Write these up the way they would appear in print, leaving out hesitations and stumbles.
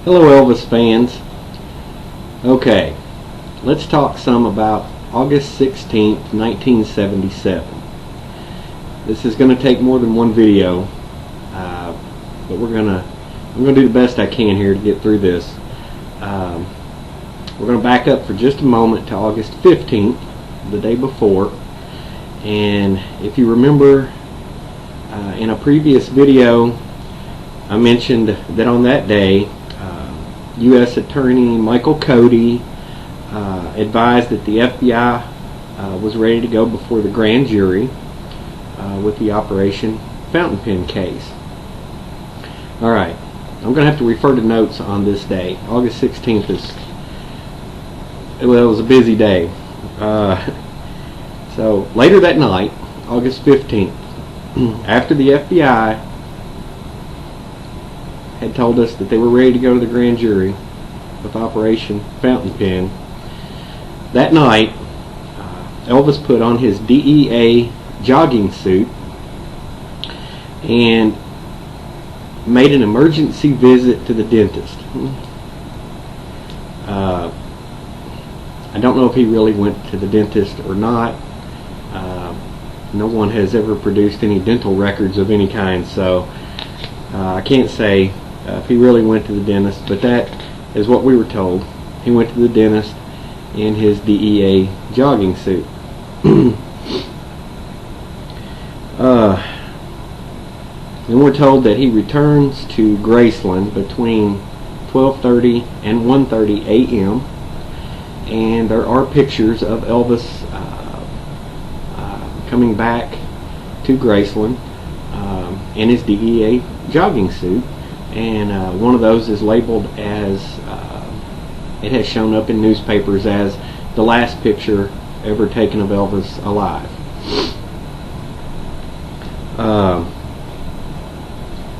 Hello Elvis fans. Okay, let's talk some about August 16th, 1977. This is going to take more than one video, but I'm going to do the best I can here to get through this. We're going to back up for just a moment to August 15th, the day before. And if you remember, in a previous video, I mentioned that on that day, U.S. Attorney Michael Cody advised that the FBI was ready to go before the grand jury with the Operation Fountain Pen case. Alright, I'm going to have to refer to notes on this day. August 16th it was a busy day. So later that night, August 15th, after the FBI had told us that they were ready to go to the grand jury with Operation Fountain Pen, that night Elvis put on his DEA jogging suit and made an emergency visit to the dentist. I don't know if he really went to the dentist or not. No one has ever produced any dental records of any kind, so I can't say if he really went to the dentist, but that is what we were told. He went to the dentist in his DEA jogging suit. And we're told that he returns to Graceland between 12:30 and 1:30 a.m. and there are pictures of Elvis coming back to Graceland in his DEA jogging suit, and one of those is labeled as it has shown up in newspapers as the last picture ever taken of Elvis alive.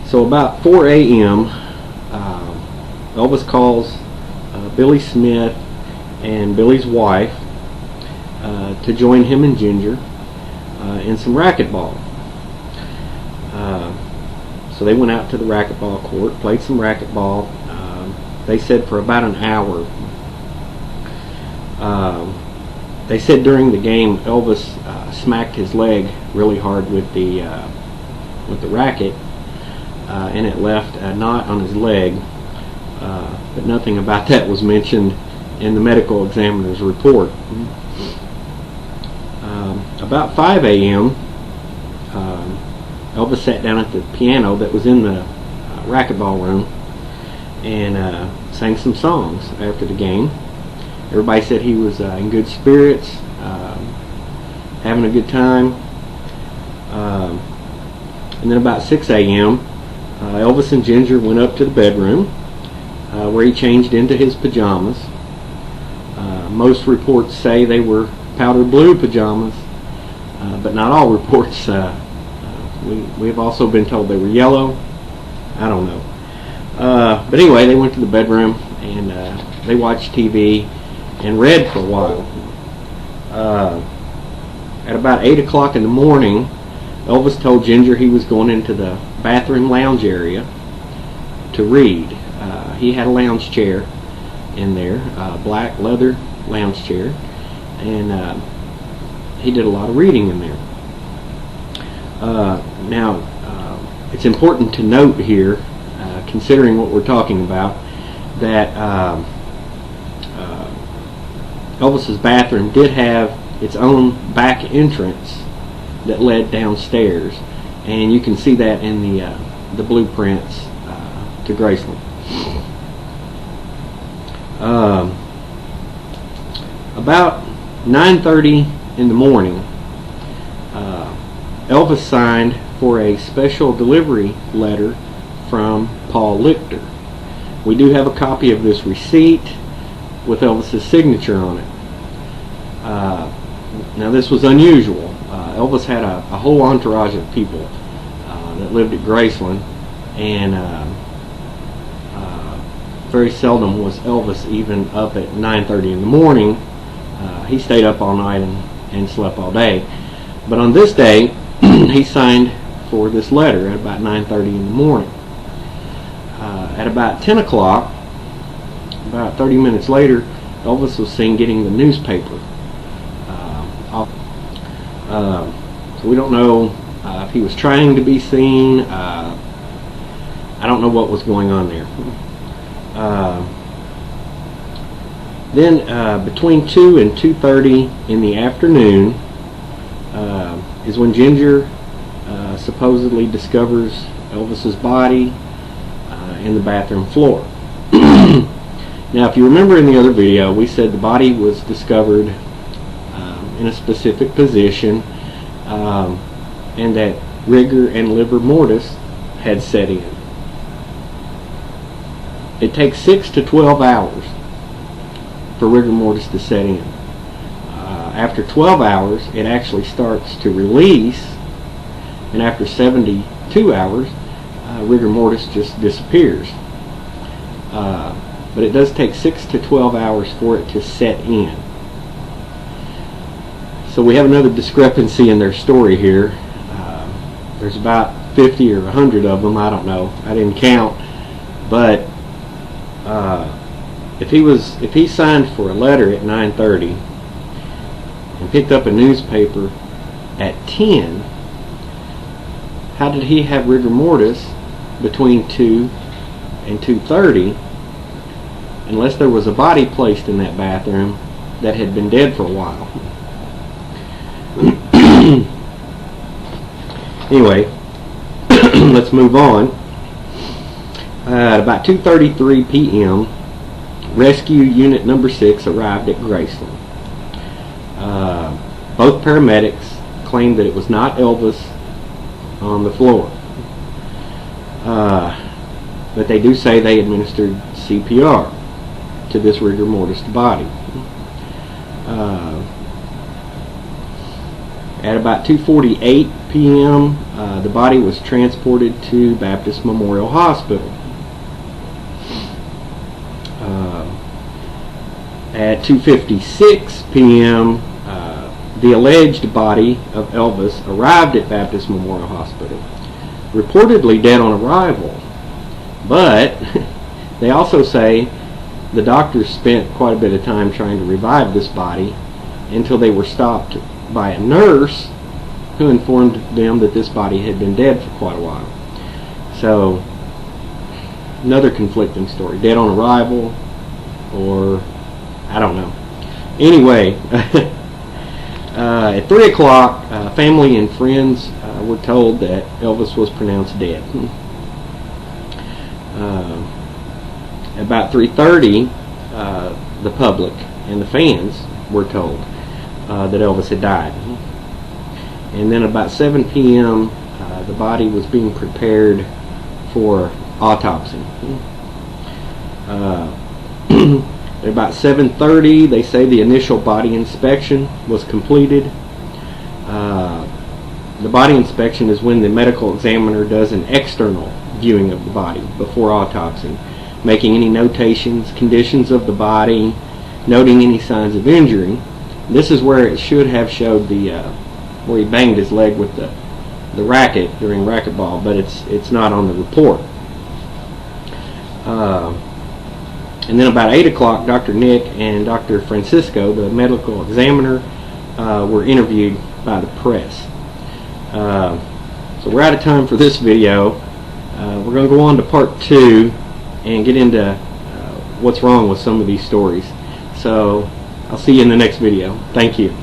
So about 4 a.m. Elvis calls Billy Smith and Billy's wife to join him and Ginger in some racquetball. So they went out to the racquetball court, played some racquetball. They said for about an hour. They said during the game Elvis smacked his leg really hard with the racket, and it left a knot on his leg, but nothing about that was mentioned in the medical examiner's report. About 5 a.m. Elvis sat down at the piano that was in the racquetball room and sang some songs after the game. Everybody said he was in good spirits, having a good time. And then about 6 a.m. Elvis and Ginger went up to the bedroom where he changed into his pajamas. Most reports say they were powder blue pajamas, but not all reports. We have also been told they were yellow. I don't know. But anyway, they went to the bedroom and they watched TV and read for a while. At about 8 o'clock in the morning, Elvis told Ginger he was going into the bathroom lounge area to read. He had a lounge chair in there, a black leather lounge chair, and he did a lot of reading in there. Now, it's important to note here, considering what we're talking about, that Elvis's bathroom did have its own back entrance that led downstairs, and you can see that in the blueprints to Graceland. About 9:30 in the morning, Elvis signed for a special delivery letter from Paul Lichter. We do have a copy of this receipt with Elvis's signature on it. Now this was unusual. Elvis had a whole entourage of people that lived at Graceland, and very seldom was Elvis even up at 9:30 in the morning. He stayed up all night and slept all day. But on this day, he signed for this letter at about 9:30 in the morning. At about 10 o'clock, about 30 minutes later, Elvis was seen getting the newspaper off. So we don't know if he was trying to be seen. I don't know what was going on there. Then between 2 and 2:30 in the afternoon is when Ginger supposedly discovers Elvis's body in the bathroom floor. Now, if you remember in the other video, we said the body was discovered in a specific position, and that rigor and livor mortis had set in. It takes 6 to 12 hours for rigor mortis to set in. After 12 hours, it actually starts to release, and after 72 hours, rigor mortis just disappears. But it does take 6 to 12 hours for it to set in. So we have another discrepancy in their story here. There's about 50 or 100 of them, I don't know. I didn't count. But if he signed for a letter at 9:30 and picked up a newspaper at 10, how did he have rigor mortis between 2 and 2:30 unless there was a body placed in that bathroom that had been dead for a while? Anyway, let's move on. At about 2:33 p.m., Rescue Unit Number 6 arrived at Graceland. Both paramedics claimed that it was not Elvis on the floor. But they do say they administered CPR to this rigor mortis body. At about 2:48 p.m., the body was transported to Baptist Memorial Hospital. At 2:56 p.m., the alleged body of Elvis arrived at Baptist Memorial Hospital, reportedly dead on arrival. But they also say the doctors spent quite a bit of time trying to revive this body until they were stopped by a nurse who informed them that this body had been dead for quite a while. So, another conflicting story. Dead on arrival, or I don't know. Anyway, at 3 o'clock, family and friends were told that Elvis was pronounced dead. About 3:30, the public and the fans were told that Elvis had died. And then about 7 p.m., the body was being prepared for autopsy. At about 7:30, they say the initial body inspection was completed. The body inspection is when the medical examiner does an external viewing of the body before autopsy, making any notations, conditions of the body, noting any signs of injury. This is where it should have showed the where he banged his leg with the racket during racquetball, but it's not on the report. And then about 8 o'clock, Dr. Nick and Dr. Francisco, the medical examiner, were interviewed by the press. So we're out of time for this video. We're going to go on to part 2 and get into what's wrong with some of these stories. So I'll see you in the next video. Thank you.